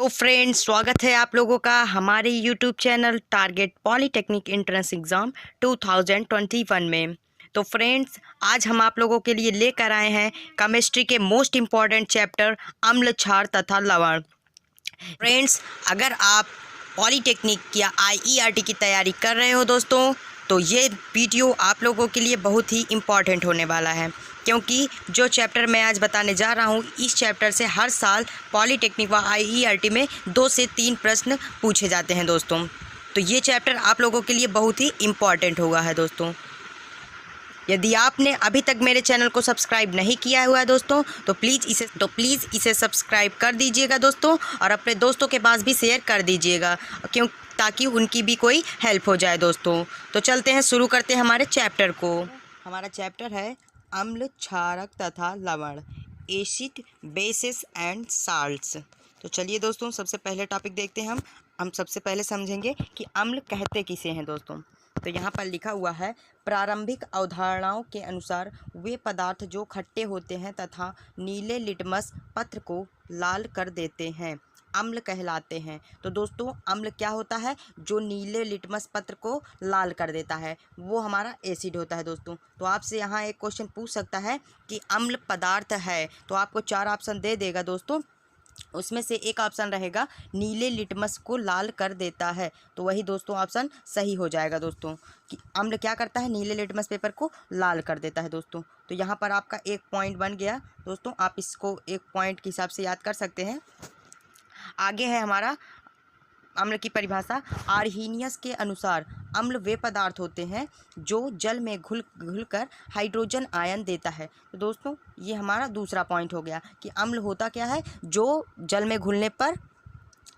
तो फ्रेंड्स, स्वागत है आप लोगों का हमारे YouTube channel target polytechnic entrance exam 2021 में। तो फ्रेंड्स, आज हम आप लोगों के लिए लेकर आए हैं केमिस्ट्री के मोस्ट इम्पॉर्टेंट चैप्टर अम्ल, क्षार तथा लवण। फ्रेंड्स, अगर आप पॉलीटेक्निक या आईईआरटी की तैयारी कर रहे हो दोस्तों, तो ये वीडियो आप लोगों के लिए बहुत ही इम्पॉर्टेंट होने वाला है, क्योंकि जो चैप्टर मैं आज बताने जा रहा हूँ, इस चैप्टर से हर साल पॉलीटेक्निक व आईईआरटी में 2 से 3 प्रश्न पूछे जाते हैं दोस्तों। तो ये चैप्टर आप लोगों के लिए बहुत ही इम्पॉर्टेंट होगा है दोस्तों। यदि आपने अभी तक मेरे चैनल को सब्सक्राइब नहीं किया हुआ है दोस्तों, तो प्लीज़ इसे सब्सक्राइब कर दीजिएगा दोस्तों, और अपने दोस्तों के पास भी शेयर कर दीजिएगा, ताकि उनकी भी कोई हेल्प हो जाए दोस्तों। तो चलते हैं, शुरू करते हैं हमारे चैप्टर को। हमारा चैप्टर है अम्ल, क्षारक तथा लवण, एसिड, बेसिस एंड साल्ट्स। तो चलिए दोस्तों, सबसे पहले टॉपिक देखते हैं। हम सबसे पहले समझेंगे कि अम्ल कहते किसे हैं दोस्तों। तो यहाँ पर लिखा हुआ है, प्रारंभिक अवधारणाओं के अनुसार वे पदार्थ जो खट्टे होते हैं तथा नीले लिटमस पत्र को लाल कर देते हैं, अम्ल कहलाते हैं। तो दोस्तों, अम्ल क्या होता है? जो नीले लिटमस पत्र को लाल कर देता है, वो हमारा एसिड होता है दोस्तों। तो आपसे यहाँ एक क्वेश्चन पूछ सकता है कि अम्ल पदार्थ है, तो आपको 4 ऑप्शन दे देगा दोस्तों। उसमें से एक ऑप्शन रहेगा नीले लिटमस को लाल कर देता है, तो वही दोस्तों ऑप्शन सही हो जाएगा दोस्तों, कि अम्ल क्या करता है? नीले लिटमस पेपर को लाल कर देता है दोस्तों। तो यहाँ पर आपका 1 पॉइंट बन गया दोस्तों, आप इसको 1 पॉइंट के हिसाब से याद कर सकते हैं। आगे है हमारा अम्ल की परिभाषा। आर्हीनियस के अनुसार अम्ल वे पदार्थ होते हैं जो जल में घुलकर हाइड्रोजन आयन देता है। तो दोस्तों, ये हमारा दूसरा पॉइंट हो गया कि अम्ल होता क्या है? जो जल में घुलने पर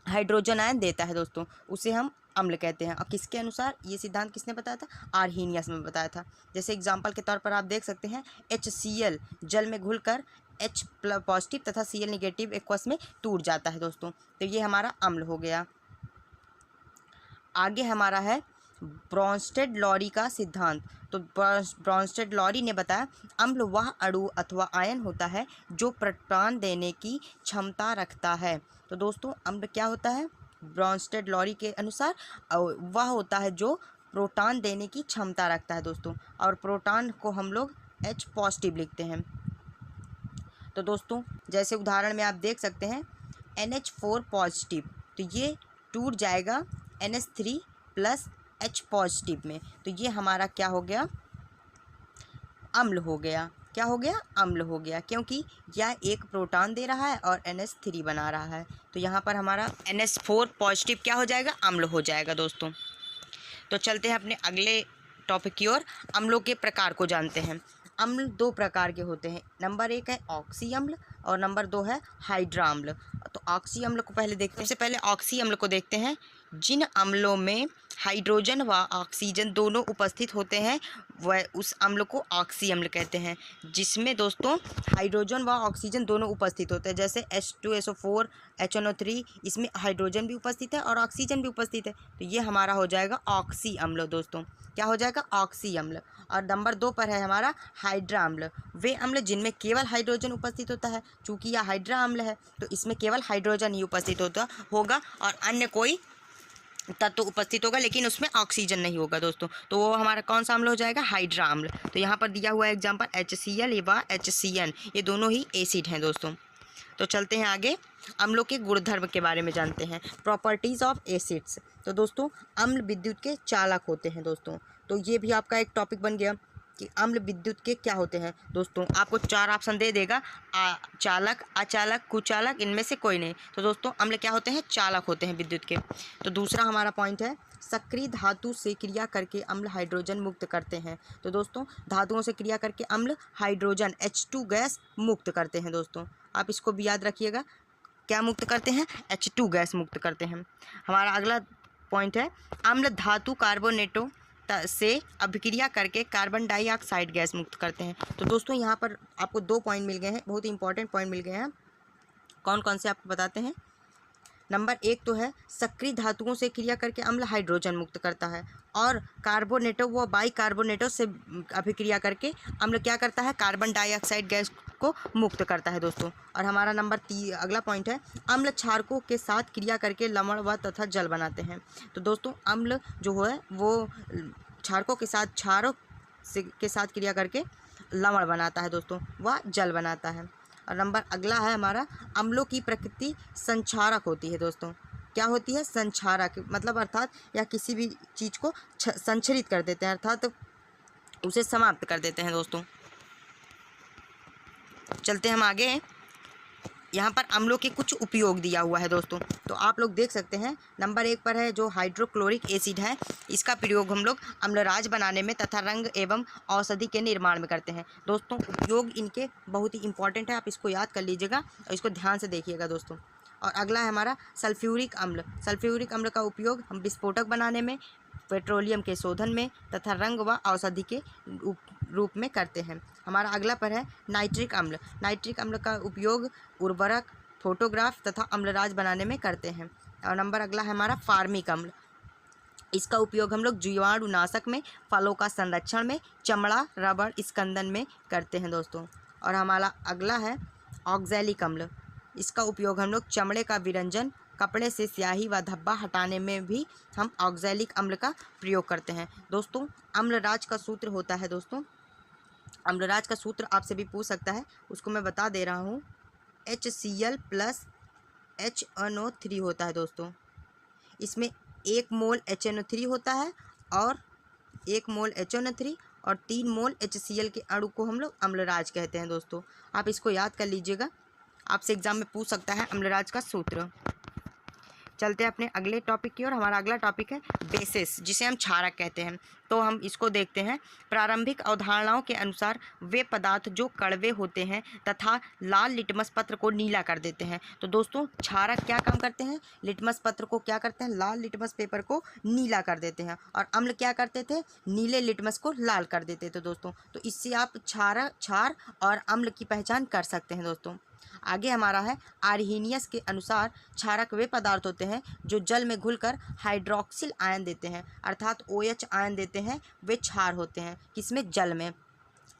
हाइड्रोजन आयन देता है दोस्तों, उसे हम अम्ल कहते हैं। और किसके अनुसार? ये सिद्धांत किसने बताया था? आर्हीनियस में बताया था। जैसे एग्जाम्पल के तौर पर आप देख सकते हैं, HCl जल में घुलकर H पॉजिटिव तथा Cl निगेटिव एक्वस में टूट जाता है दोस्तों। तो ये हमारा अम्ल हो गया। आगे हमारा है ब्रॉन्स्टेड लॉरी का सिद्धांत। तो ब्रॉन्स्टेड लॉरी ने बताया, अम्ल वह अणु अथवा आयन होता है जो प्रोटॉन देने की क्षमता रखता है। तो दोस्तों, अम्ल क्या होता है? ब्रॉन्स्टेड लॉरी के अनुसार वह होता है जो प्रोटॉन देने की क्षमता रखता है दोस्तों, और प्रोटॉन को हम लोग H पॉजिटिव लिखते हैं। तो दोस्तों, जैसे उदाहरण में आप देख सकते हैं, NH4 पॉजिटिव, तो ये टूट जाएगा NH3 प्लस H पॉजिटिव में। तो ये हमारा क्या हो गया? अम्ल हो गया। क्या हो गया? अम्ल हो गया, क्योंकि यह एक प्रोटॉन दे रहा है और NH3 बना रहा है। तो यहाँ पर हमारा NH4 पॉजिटिव क्या हो जाएगा? अम्ल हो जाएगा दोस्तों। तो चलते हैं अपने अगले टॉपिक की ओर। अम्लों के प्रकार को जानते हैं। अम्ल 2 प्रकार के होते हैं। नंबर 1 है ऑक्सी अम्ल और नंबर 2 है हाइड्रा अम्ल। तो ऑक्सी अम्ल को पहले देखते हैं। सबसे पहले ऑक्सी अम्ल को देखते हैं। जिन अम्लों में हाइड्रोजन व ऑक्सीजन दोनों उपस्थित होते हैं, वह उस अम्ल को ऑक्सी अम्ल कहते हैं। जिसमें दोस्तों हाइड्रोजन व ऑक्सीजन दोनों उपस्थित होते हैं, जैसे H2SO4, HNO3, इसमें हाइड्रोजन भी उपस्थित है और ऑक्सीजन भी उपस्थित है। तो ये हमारा हो जाएगा ऑक्सी अम्ल दोस्तों। क्या हो जाएगा? ऑक्सी अम्ल। और नंबर 2 पर है हमारा हाइड्रा अम्ल। वे अम्ल जिनमें केवल हाइड्रोजन उपस्थित होता है। चूँकि यह हाइड्रा अम्ल है, तो इसमें केवल हाइड्रोजन ही उपस्थित होगा और अन्य कोई तत्व उपस्थित होगा, लेकिन उसमें ऑक्सीजन नहीं होगा दोस्तों। तो वो हमारा कौन सा अम्ल हो जाएगा? हाइड्रा अम्ल। तो यहाँ पर दिया हुआ है एग्जाम्पल HCl व HCN, ये दोनों ही एसिड हैं दोस्तों। तो चलते हैं आगे, अम्लों के गुणधर्म के बारे में जानते हैं। Properties of acids. तो दोस्तों, अम्ल विद्युत के चालक होते हैं दोस्तों। तो ये भी आपका एक टॉपिक बन गया कि अम्ल विद्युत के क्या होते हैं दोस्तों। आपको 4 ऑप्शन दे देगा, चालक, अचालक, कुचालक, इनमें से कोई नहीं। तो दोस्तों, अम्ल क्या होते हैं? चालक होते हैं विद्युत के। तो दूसरा हमारा पॉइंट है, सक्रिय धातु से क्रिया करके अम्ल हाइड्रोजन मुक्त करते हैं। तो दोस्तों, धातुओं से क्रिया करके अम्ल हाइड्रोजन H2 गैस मुक्त करते हैं दोस्तों। आप इसको भी याद रखिएगा, क्या मुक्त करते हैं? H2 गैस मुक्त करते हैं। हमारा अगला पॉइंट है, अम्ल धातु कार्बोनेटों से अभिक्रिया करके कार्बन डाइऑक्साइड गैस मुक्त करते हैं। तो दोस्तों, यहाँ पर आपको 2 पॉइंट मिल गए हैं, बहुत ही इंपॉर्टेंट पॉइंट मिल गए हैं। कौन कौन से आपको बताते हैं। नंबर 1 तो है सक्रिय धातुओं से क्रिया करके अम्ल हाइड्रोजन मुक्त करता है, और कार्बोनेटो व बाइकार्बोनेटो से अभिक्रिया करके अम्ल क्या करता है, कार्बन डाइऑक्साइड गैस को मुक्त करता है दोस्तों। और हमारा अगला पॉइंट है अम्ल क्षारकों के साथ क्रिया करके लवण व तथा जल बनाते हैं। तो दोस्तों अम्ल जो है वो क्षारकों के साथ के साथ क्रिया करके लवण बनाता है दोस्तों, वह जल बनाता है। और अगला है हमारा अम्लों की प्रकृति संक्षारक होती है दोस्तों। क्या होती है, संक्षारक, मतलब अर्थात या किसी भी चीज़ को संक्षरित कर देते हैं, अर्थात उसे समाप्त कर देते हैं दोस्तों। चलते हम आगे। यहाँ पर अम्लों के कुछ उपयोग दिया हुआ है दोस्तों, तो आप लोग देख सकते हैं। नंबर 1 पर है जो हाइड्रोक्लोरिक एसिड है, इसका प्रयोग हम लोग अम्लराज बनाने में तथा रंग एवं औषधि के निर्माण में करते हैं दोस्तों। उपयोग इनके बहुत ही इंपॉर्टेंट है, आप इसको याद कर लीजिएगा और इसको ध्यान से देखिएगा दोस्तों। और अगला है हमारा सल्फ्यूरिक अम्ल। सल्फ्यूरिक अम्ल का उपयोग हम विस्फोटक बनाने में, पेट्रोलियम के शोधन में तथा रंग व औषधि के रूप में करते हैं। हमारा अगला पर है नाइट्रिक अम्ल। नाइट्रिक अम्ल का उपयोग उर्वरक, फोटोग्राफ तथा अम्लराज बनाने में करते हैं। और अगला है हमारा फार्मिक अम्ल। इसका उपयोग हम लोग जीवाणुनाशक में, फलों का संरक्षण में, चमड़ा, रबड़, स्कंदन में करते हैं दोस्तों। और हमारा अगला है ऑक्जेलिक अम्ल। इसका उपयोग हम लोग चमड़े का विरंजन, कपड़े से स्याही व धब्बा हटाने में भी हम ऑक्जेलिक अम्ल का प्रयोग करते हैं दोस्तों। अम्लराज का सूत्र होता है दोस्तों, अम्लराज का सूत्र आपसे भी पूछ सकता है, उसको मैं बता दे रहा हूँ। HCl + HNO3 होता है दोस्तों। इसमें 1 मोल HNO3 होता है और 1 मोल HNO3 और 3 मोल HCl के अणु को हम लोग अम्लराज कहते हैं दोस्तों। आप इसको याद कर लीजिएगा, आपसे एग्जाम में पूछ सकता है अम्लराज का सूत्र। चलते हैं अपने अगले टॉपिक की ओर। हमारा अगला टॉपिक है बेसिस, जिसे हम क्षारक कहते हैं। तो हम इसको देखते हैं। प्रारंभिक अवधारणाओं के अनुसार वे पदार्थ जो कड़वे होते हैं तथा लाल लिटमस पत्र को नीला कर देते हैं। तो दोस्तों क्षारक क्या काम करते हैं, लिटमस पत्र को क्या करते हैं, लाल लिटमस पेपर को नीला कर देते हैं। और अम्ल क्या करते थे, नीले लिटमस को लाल कर देते थे दोस्तों। तो इससे आप क्षार और अम्ल की पहचान कर सकते हैं दोस्तों। आगे हमारा है आर्हीनियस के अनुसार क्षारक वे पदार्थ होते हैं जो जल में घुलकर हाइड्रोक्सिल आयन देते हैं, अर्थात OH आयन देते हैं, वे क्षार होते हैं। किसमें, जल में।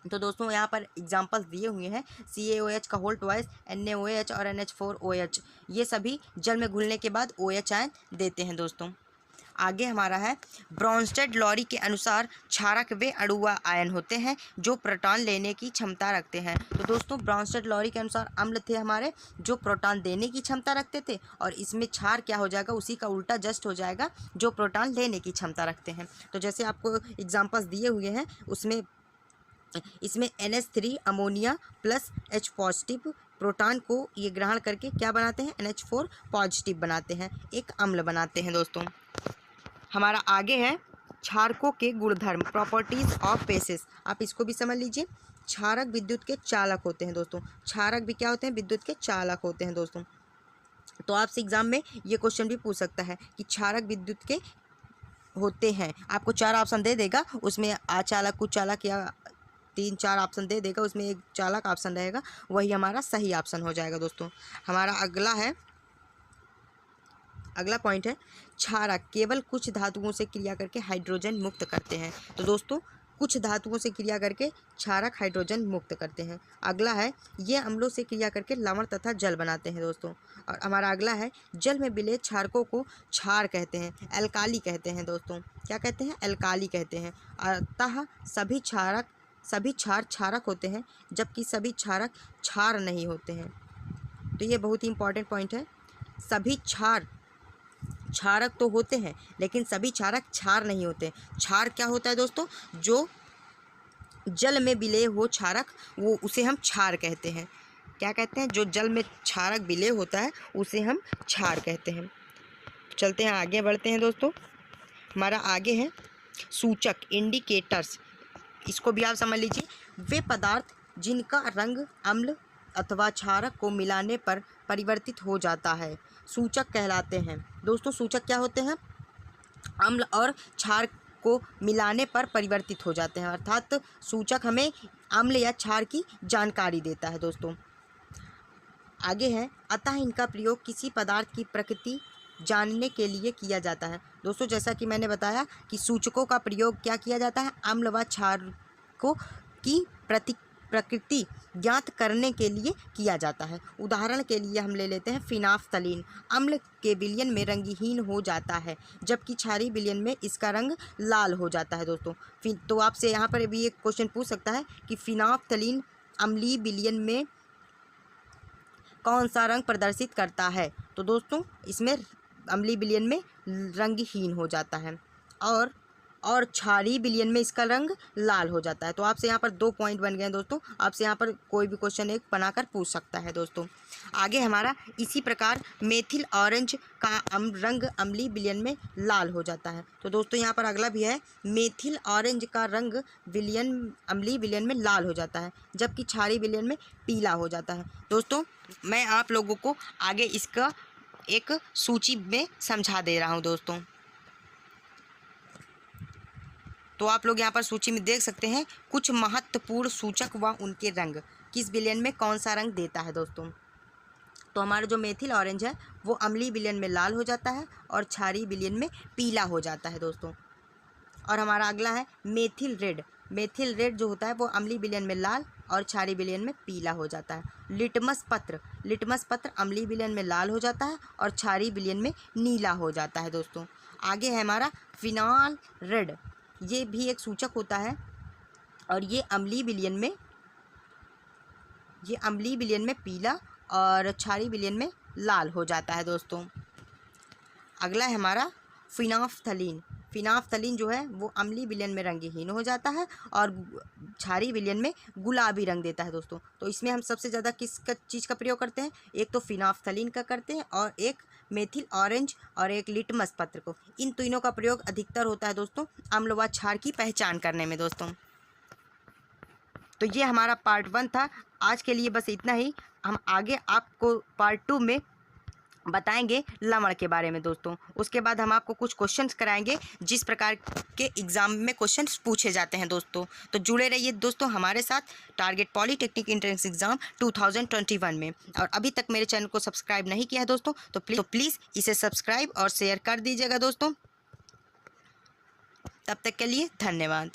तो दोस्तों यहाँ पर एग्जांपल्स दिए हुए हैं, CaOH का होल ट्वाइस, NaOH और NH4OH, ये सभी जल में घुलने के बाद OH आयन देते हैं दोस्तों। आगे हमारा है ब्रॉन्स्टेड-लॉरी के अनुसार क्षारक वे अणु व आयन होते हैं जो प्रोटॉन लेने की क्षमता रखते हैं। तो दोस्तों ब्रॉन्स्टेड-लॉरी के अनुसार अम्ल थे हमारे जो प्रोटॉन देने की क्षमता रखते थे, और इसमें क्षार क्या हो जाएगा, उसी का उल्टा जस्ट हो जाएगा, जो प्रोटॉन लेने की क्षमता रखते हैं। तो जैसे आपको एग्जाम्पल्स दिए हुए हैं इसमें NH3 ammonia plus H positive proton को ये ग्रहण करके क्या बनाते हैं, NH4 पॉजिटिव बनाते हैं, एक अम्ल बनाते हैं दोस्तों। हमारा आगे है क्षारकों के गुणधर्म, प्रॉपर्टीज ऑफ बेसिस। आप इसको भी समझ लीजिए। क्षारक विद्युत के चालक होते हैं दोस्तों। क्षारक भी क्या होते हैं, विद्युत के चालक होते हैं दोस्तों। तो आपसे एग्जाम में ये क्वेश्चन भी पूछ सकता है कि क्षारक विद्युत के होते हैं। आपको 4 ऑप्शन दे देगा, उसमें अचालक, कुचालक या 3-4 ऑप्शन दे देगा, उसमें एक चालक ऑप्शन रहेगा, वही हमारा सही ऑप्शन हो जाएगा दोस्तों। हमारा अगला पॉइंट है क्षारक केवल कुछ धातुओं से क्रिया करके हाइड्रोजन मुक्त करते हैं। तो दोस्तों कुछ धातुओं से क्रिया करके क्षारक हाइड्रोजन मुक्त करते हैं। अगला है ये अम्लों से क्रिया करके लवण तथा जल बनाते हैं दोस्तों। और हमारा अगला है जल में विलेय क्षारकों को क्षार कहते हैं, एल्काली कहते हैं दोस्तों। क्या कहते हैं, एल्काली कहते हैं। अतः सभी क्षार क्षारक होते हैं, जबकि सभी क्षारक क्षार नहीं होते हैं। तो ये बहुत ही इंपॉर्टेंट पॉइंट है। सभी क्षारक तो होते हैं, लेकिन सभी क्षारक क्षार नहीं होते। क्षार क्या होता है दोस्तों, जो जल में विलेय हो क्षारक, वो उसे हम क्षार कहते हैं। क्या कहते हैं, जो जल में क्षारक विलेय होता है उसे हम क्षार कहते हैं। चलते हैं आगे बढ़ते हैं दोस्तों। हमारा आगे है सूचक, इंडिकेटर्स। इसको भी आप समझ लीजिए। वे पदार्थ जिनका रंग अम्ल अथवा क्षारक को मिलाने पर परिवर्तित हो जाता है सूचक कहलाते हैं दोस्तों। सूचक क्या होते हैं, अम्ल और क्षार को मिलाने पर परिवर्तित हो जाते हैं, अर्थात सूचक हमें अम्ल या क्षार की जानकारी देता है दोस्तों। आगे है, अतः इनका प्रयोग किसी पदार्थ की प्रकृति जानने के लिए किया जाता है। दोस्तों जैसा कि मैंने बताया कि सूचकों का प्रयोग क्या किया जाता है, अम्ल व क्षारकों की प्रकृति ज्ञात करने के लिए किया जाता है। उदाहरण के लिए हम ले लेते हैं फिनाफ्थलीन। अम्ल के विलयन में रंगहीन हो जाता है, जबकि क्षारीय विलयन में इसका रंग लाल हो जाता है। दोस्तों तो आपसे यहाँ पर भी एक क्वेश्चन पूछ सकता है कि फिनाफ्थलीन अम्लीय विलयन में कौन सा रंग प्रदर्शित करता है। तो दोस्तों इसमें अम्लीय विलयन में रंगहीन हो जाता है और क्षारीय विलयन में इसका रंग लाल हो जाता है। तो आपसे यहाँ पर 2 पॉइंट बन गए हैं दोस्तों। आपसे यहाँ पर कोई भी क्वेश्चन एक बनाकर पूछ सकता है दोस्तों। आगे हमारा इसी प्रकार मेथिल ऑरेंज का रंग अम्लीय विलयन में लाल हो जाता है। तो दोस्तों यहाँ पर अगला भी है, मेथिल ऑरेंज का रंग अम्लीय विलयन में लाल हो जाता है, जबकि क्षारीय विलयन में पीला हो जाता है। दोस्तों मैं आप लोगों को आगे इसका एक सूची में समझा दे रहा हूँ दोस्तों। तो आप लोग यहाँ पर सूची में देख सकते हैं कुछ महत्वपूर्ण सूचक व उनके रंग किस विलयन में कौन सा रंग देता है। दोस्तों तो हमारा जो मेथिल ऑरेंज है वो अम्लीय विलयन में लाल हो जाता है और क्षारीय विलयन में पीला हो जाता है दोस्तों। और हमारा अगला है मेथिल रेड। मेथिल रेड जो होता है वो अम्लीय विलयन में लाल और क्षारीय विलयन में पीला हो जाता है। लिटमस पत्र अम्लीय विलयन में लाल हो जाता है और क्षारीय विलयन में नीला हो जाता है दोस्तों। आगे है हमारा फिनाल रेड। ये भी एक सूचक होता है और ये अम्लीय विलयन में पीला और क्षारीय विलयन में लाल हो जाता है दोस्तों। अगला है हमारा फिनाफ्थलीन जो है वो अम्लीय विलयन में रंगहीन हो जाता है और क्षारीय विलयन में गुलाबी रंग देता है दोस्तों। तो इसमें हम सबसे ज़्यादा किस चीज़ का प्रयोग करते हैं, एक तो फिनाफ्थलीन का करते हैं और एक मेथिल ऑरेंज और एक लिटमस पत्र को। इन तीनों का प्रयोग अधिकतर होता है दोस्तों अम्ल व क्षार की पहचान करने में दोस्तों। तो ये हमारा पार्ट 1 था। आज के लिए बस इतना ही। हम आगे आपको पार्ट 2 में बताएंगे लवण के बारे में दोस्तों। उसके बाद हम आपको कुछ क्वेश्चंस कराएंगे जिस प्रकार के एग्ज़ाम में क्वेश्चंस पूछे जाते हैं दोस्तों। तो जुड़े रहिए दोस्तों हमारे साथ टारगेट पॉलीटेक्निक एंट्रेंस एग्ज़ाम 2021 में। और अभी तक मेरे चैनल को सब्सक्राइब नहीं किया है दोस्तों तो प्लीज़ इसे सब्सक्राइब और शेयर कर दीजिएगा दोस्तों। तब तक के लिए धन्यवाद।